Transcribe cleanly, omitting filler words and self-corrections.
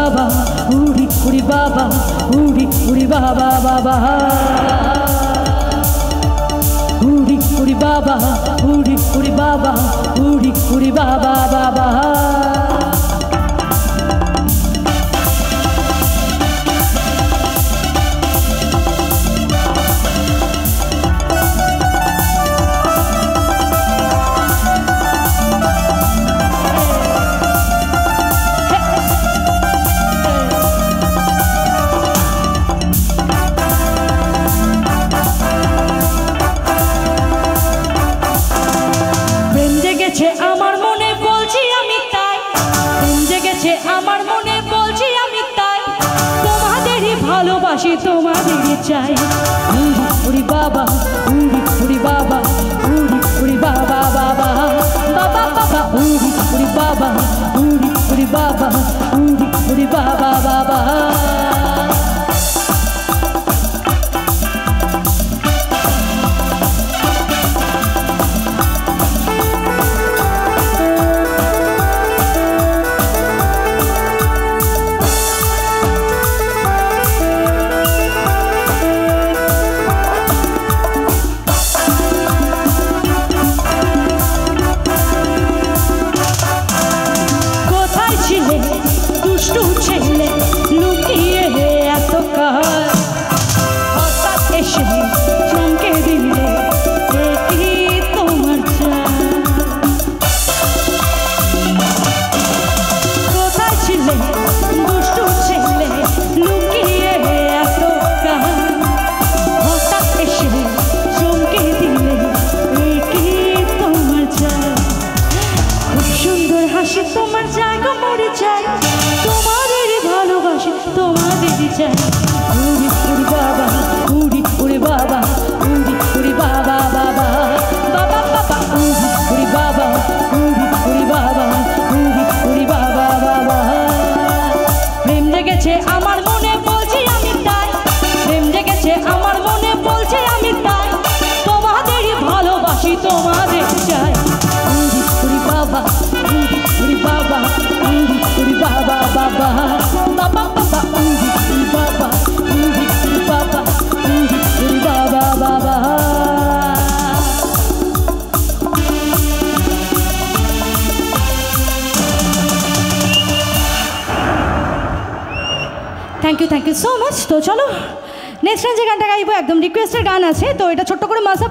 বাবা উড়ি উড়ি বাবা উড়ি উড়ি বাবা বাবা উড়ি উড়ি বাবা উড়ি উড়ি বাবা উড়ি উড়ি বাবা বাবা আমার মনে বলছি আমি তাই প্রেম জেগেছে আমার মনে বলছি আমি তাই তোমাদেরই ভালোবাসি তোমাদেরই চাই উড়ি উড়ি বাবা উড়ি উড়ি বাবা উড়ি উড়ি বাবা বাবা বাবা বাবা উড়ি উড়ি বাবা উড়ি উড়ি বাবা উড়ি উড়ি বাবা বাবা দুষ্টু ছেলে লুকিয়ে এত কাল হঠাৎ এসে চমকে দিলে কি তোমার কোথায় ছিলে দুষ্টু ছেলে লুকিয়ে এত কাল হঠাৎ এসে চমকে দিলে কি তোমার খুব সুন্দর হাসি তোমার জায়গা মরে যায় তোমাদেরই ভালোবাসি তোমাদেরই চাই উড়ি উড়ি বাবা উড়ি উড়ি বাবা উড়ি উড়ি বাবা বাবা বাবা বাবা উড়ি উড়ি বাবা উড়ি উড়ি বাবা উড়ি উড়ি বাবা বাবা প্রেম জেগেছে আমার মনে বলছি আমি তাই প্রেম জেগেছে আমার মনে বলছি আমি তাই তোমাদেরই ভালোবাসি তোমাদের চাই উড়ি উড়ি বাবা উড়ি উড়ি বাবা উড়ি উড়ি বাবা বাবা বাবা বাবা উড়ি উড়ি বাবা উড়ি উড়ি বাবা উড়ি উড়ি বাবা বাবা থ্যাংক ইউ সো মাচ তো চলো নেক্সট টাইম যে গানটা গাইবো একদম রিকোয়েস্টের গান আছে তো এটা ছোট্ট করে মাসা